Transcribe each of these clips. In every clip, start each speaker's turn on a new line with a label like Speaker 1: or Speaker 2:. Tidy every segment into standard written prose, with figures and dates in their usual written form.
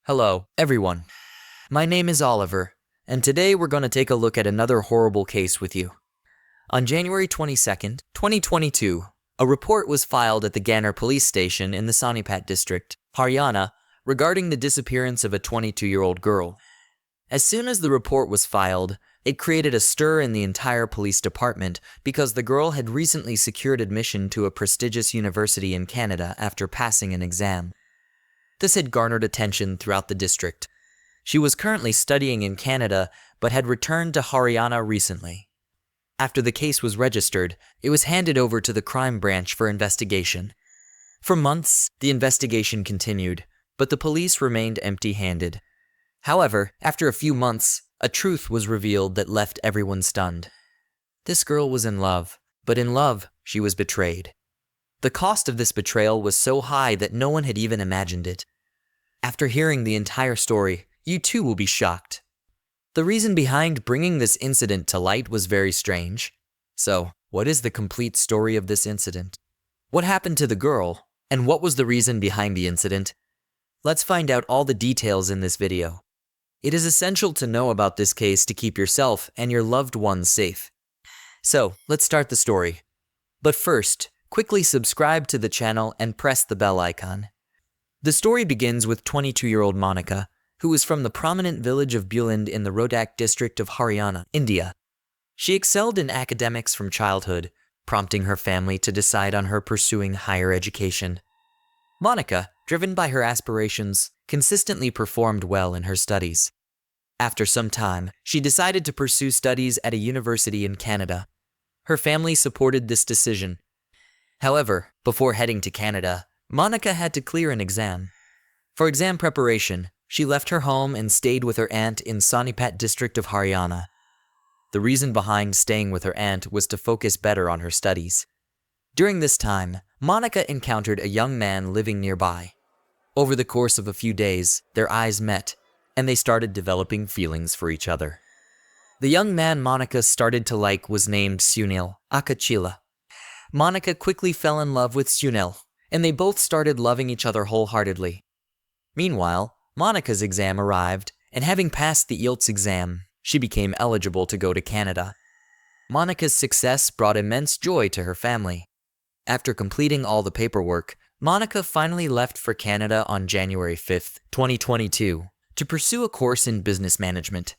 Speaker 1: Hello, everyone. My name is Oliver, and today we're going to take a look at another horrible case with you. On January 22nd, 2022, a report was filed at the Gannaur police station in the Sonipat district, Haryana, regarding the disappearance of a 22-year-old girl. As soon as the report was filed, it created a stir in the entire police department because the girl had recently secured admission to a prestigious university in Canada after passing an exam. This had garnered attention throughout the district. She was currently studying in Canada, but had returned to Haryana recently. After the case was registered, it was handed over to the crime branch for investigation. For months, the investigation continued, but the police remained empty-handed. However, after a few months, a truth was revealed that left everyone stunned. This girl was in love, but in love, she was betrayed. The cost of this betrayal was so high that no one had even imagined it. After hearing the entire story, you too will be shocked. The reason behind bringing this incident to light was very strange. So, what is the complete story of this incident? What happened to the girl, and what was the reason behind the incident? Let's find out all the details in this video. It is essential to know about this case to keep yourself and your loved ones safe. So, let's start the story. But first, quickly subscribe to the channel and press the bell icon. The story begins with 22-year-old Monica, who is from the prominent village of Buland in the Rohtak district of Haryana, India. She excelled in academics from childhood, prompting her family to decide on her pursuing higher education. Monica, driven by her aspirations, consistently performed well in her studies. After some time, she decided to pursue studies at a university in Canada. Her family supported this decision. However, before heading to Canada, Monica had to clear an exam. For exam preparation, she left her home and stayed with her aunt in Sonipat district of Haryana. The reason behind staying with her aunt was to focus better on her studies. During this time, Monica encountered a young man living nearby. Over the course of a few days, their eyes met, and they started developing feelings for each other. The young man Monica started to like was named Sunil Akachila. Monica quickly fell in love with Sunil, and they both started loving each other wholeheartedly. Meanwhile, Monica's exam arrived, and having passed the IELTS exam, she became eligible to go to Canada. Monica's success brought immense joy to her family. After completing all the paperwork, Monica finally left for Canada on January 5th, 2022, to pursue a course in business management.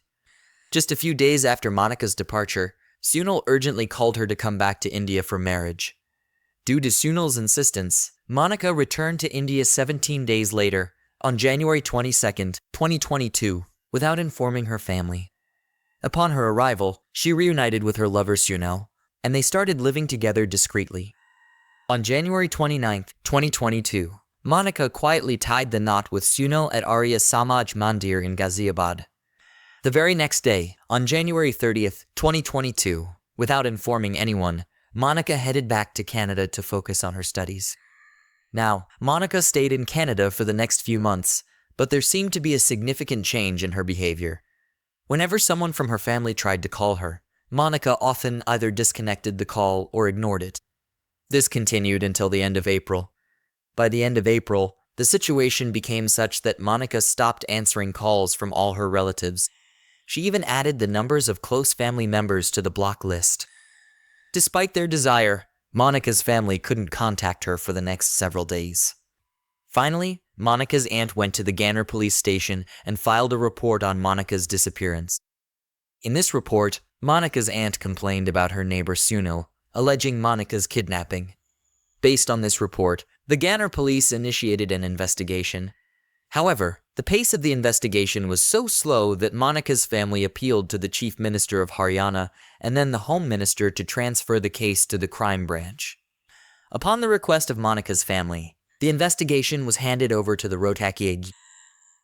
Speaker 1: Just a few days after Monica's departure, Sunil urgently called her to come back to India for marriage. Due to Sunil's insistence, Monica returned to India 17 days later, on January 22nd, 2022, without informing her family. Upon her arrival, she reunited with her lover Sunil, and they started living together discreetly. On January 29th, 2022, Monica quietly tied the knot with Sunil at Arya Samaj Mandir in Ghaziabad. The very next day, on January 30th, 2022, without informing anyone, Monica headed back to Canada to focus on her studies. Now, Monica stayed in Canada for the next few months, but there seemed to be a significant change in her behavior. Whenever someone from her family tried to call her, Monica often either disconnected the call or ignored it. This continued until the end of April. By the end of April, the situation became such that Monica stopped answering calls from all her relatives. She even added the numbers of close family members to the block list. Despite their desire, Monica's family couldn't contact her for the next several days. Finally, Monica's aunt went to the Gannaur police station and filed a report on Monica's disappearance. In this report, Monica's aunt complained about her neighbor Sunil, alleging Monica's kidnapping. Based on this report, the Gannaur police initiated an investigation. However, the pace of the investigation was so slow that Monica's family appealed to the Chief Minister of Haryana and then the Home Minister to transfer the case to the crime branch. Upon the request of Monica's family, the investigation was handed over to the Rohtak AG.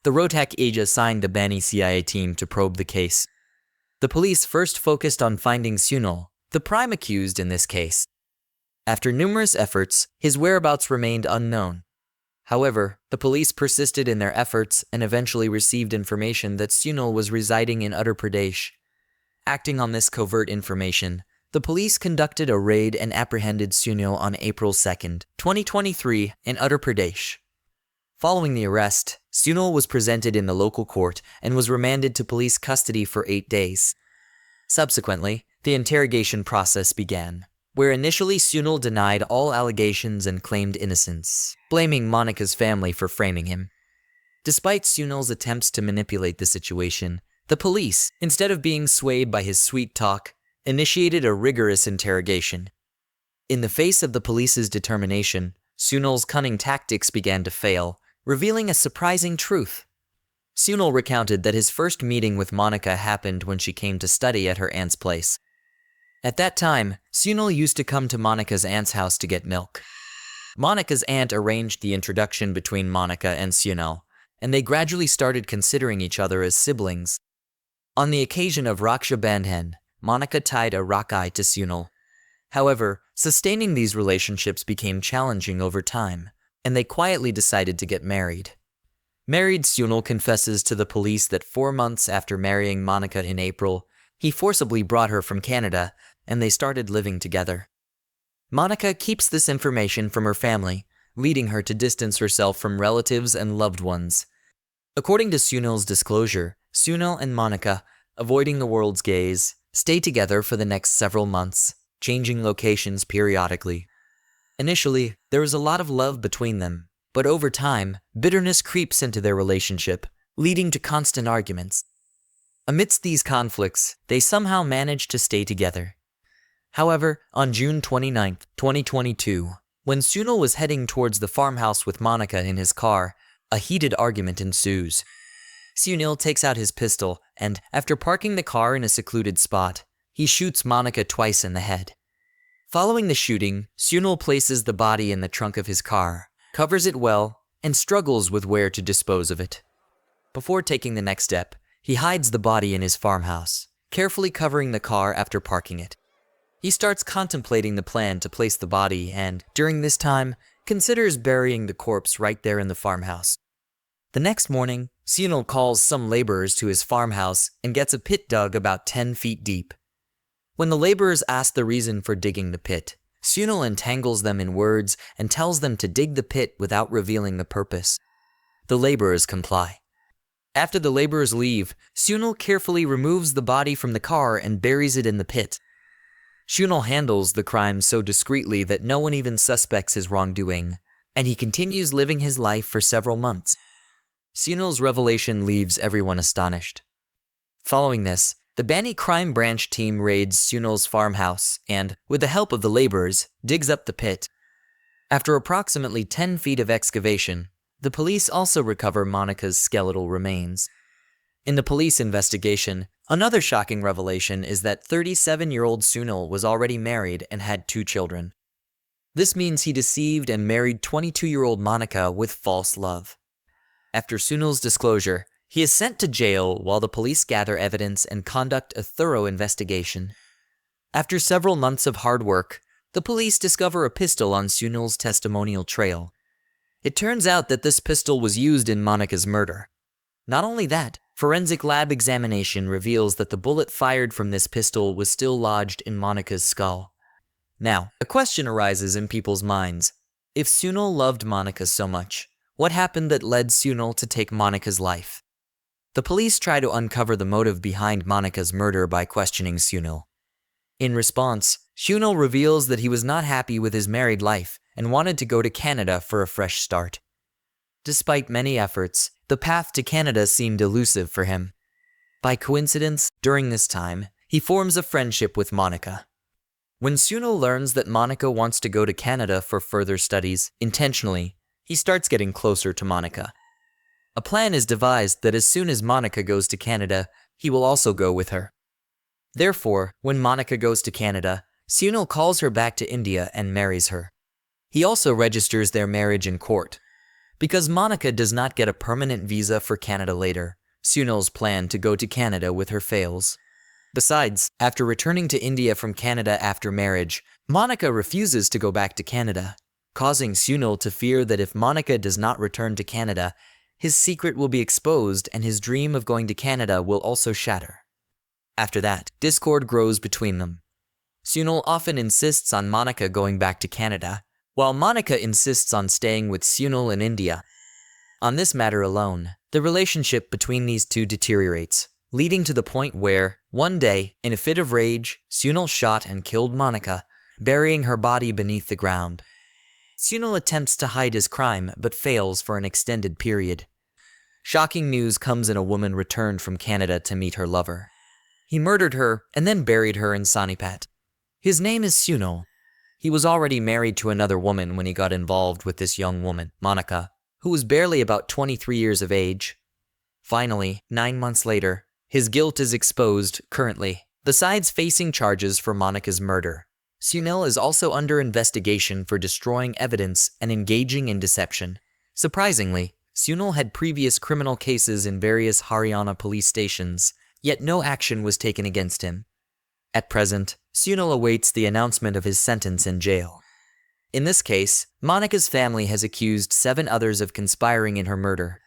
Speaker 1: The Rohtak AG assigned the Bani CIA team to probe the case. The police first focused on finding Sunil, the prime accused in this case. After numerous efforts, his whereabouts remained unknown. However, the police persisted in their efforts and eventually received information that Sunil was residing in Uttar Pradesh. Acting on this covert information, the police conducted a raid and apprehended Sunil on April 2nd, 2023 in Uttar Pradesh. Following the arrest, Sunil was presented in the local court and was remanded to police custody for 8 days. Subsequently, the interrogation process began, where initially Sunil denied all allegations and claimed innocence, blaming Monika's family for framing him. Despite Sunil's attempts to manipulate the situation, the police, instead of being swayed by his sweet talk, initiated a rigorous interrogation. In the face of the police's determination, Sunil's cunning tactics began to fail, revealing a surprising truth. Sunil recounted that his first meeting with Monika happened when she came to study at her aunt's place. At that time, Sunil used to come to Monika's aunt's house to get milk. Monika's aunt arranged the introduction between Monika and Sunil, and they gradually started considering each other as siblings. On the occasion of Raksha Bandhan, Monika tied a Rakhi to Sunil. However, sustaining these relationships became challenging over time, and they quietly decided to get married. Married Sunil confesses to the police that 4 months after marrying Monika in April, he forcibly brought her from Canada, and they started living together. Monika keeps this information from her family, leading her to distance herself from relatives and loved ones. According to Sunil's disclosure, Sunil and Monika, avoiding the world's gaze, stay together for the next several months, changing locations periodically. Initially, there is a lot of love between them, but over time, bitterness creeps into their relationship, leading to constant arguments. Amidst these conflicts, they somehow manage to stay together. However, on June 29, 2022, when Sunil was heading towards the farmhouse with Monika in his car, a heated argument ensues. Sunil takes out his pistol and, after parking the car in a secluded spot, he shoots Monika twice in the head. Following the shooting, Sunil places the body in the trunk of his car, covers it well, and struggles with where to dispose of it. Before taking the next step, he hides the body in his farmhouse, carefully covering the car after parking it. He starts contemplating the plan to place the body and, during this time, considers burying the corpse right there in the farmhouse. The next morning, Sunil calls some laborers to his farmhouse and gets a pit dug about 10 feet deep. When the laborers ask the reason for digging the pit, Sunil entangles them in words and tells them to dig the pit without revealing the purpose. The laborers comply. After the laborers leave, Sunil carefully removes the body from the car and buries it in the pit. Sunil handles the crime so discreetly that no one even suspects his wrongdoing, and he continues living his life for several months. Sunil's revelation leaves everyone astonished. Following this, the Bani crime branch team raids Sunil's farmhouse and, with the help of the laborers, digs up the pit. After approximately 10 feet of excavation, the police also recover Monika's skeletal remains. In the police investigation, another shocking revelation is that 37-year-old Sunil was already married and had 2 children. This means he deceived and married 22-year-old Monika with false love. After Sunil's disclosure, he is sent to jail while the police gather evidence and conduct a thorough investigation. After several months of hard work, the police discover a pistol on Sunil's testimonial trail. It turns out that this pistol was used in Monika's murder. Not only that, forensic lab examination reveals that the bullet fired from this pistol was still lodged in Monika's skull. Now, a question arises in people's minds. If Sunil loved Monika so much, what happened that led Sunil to take Monika's life? The police try to uncover the motive behind Monika's murder by questioning Sunil. In response, Sunil reveals that he was not happy with his married life and wanted to go to Canada for a fresh start. Despite many efforts, the path to Canada seemed elusive for him. By coincidence, during this time, he forms a friendship with Monika. When Sunil learns that Monika wants to go to Canada for further studies, intentionally, he starts getting closer to Monika. A plan is devised that as soon as Monika goes to Canada, he will also go with her. Therefore, when Monika goes to Canada, Sunil calls her back to India and marries her. He also registers their marriage in court. Because Monika does not get a permanent visa for Canada later, Sunil's plan to go to Canada with her fails. Besides, after returning to India from Canada after marriage, Monika refuses to go back to Canada, causing Sunil to fear that if Monika does not return to Canada, his secret will be exposed and his dream of going to Canada will also shatter. After that, discord grows between them. Sunil often insists on Monika going back to Canada, while Monika insists on staying with Sunil in India. On this matter alone, the relationship between these two deteriorates, leading to the point where, one day, in a fit of rage, Sunil shot and killed Monica, burying her body beneath the ground. Sunil attempts to hide his crime, but fails for an extended period. Shocking news comes when a woman returned from Canada to meet her lover. He murdered her and then buried her in Sonipat. His name is Sunil. He was already married to another woman when he got involved with this young woman, Monica, who was barely about 23 years of age. Finally, 9 months later, his guilt is exposed currently. Besides facing charges for Monica's murder, Sunil is also under investigation for destroying evidence and engaging in deception. Surprisingly, Sunil had previous criminal cases in various Haryana police stations, yet no action was taken against him. At present, Sunil awaits the announcement of his sentence in jail. In this case, Monica's family has accused 7 others of conspiring in her murder.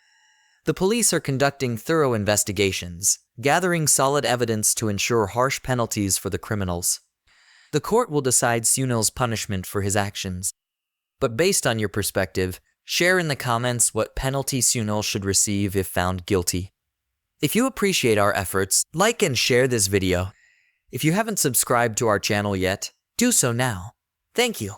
Speaker 1: The police are conducting thorough investigations, gathering solid evidence to ensure harsh penalties for the criminals. The court will decide Sunil's punishment for his actions. But based on your perspective, share in the comments what penalty Sunil should receive if found guilty. If you appreciate our efforts, like and share this video. If you haven't subscribed to our channel yet, do so now. Thank you.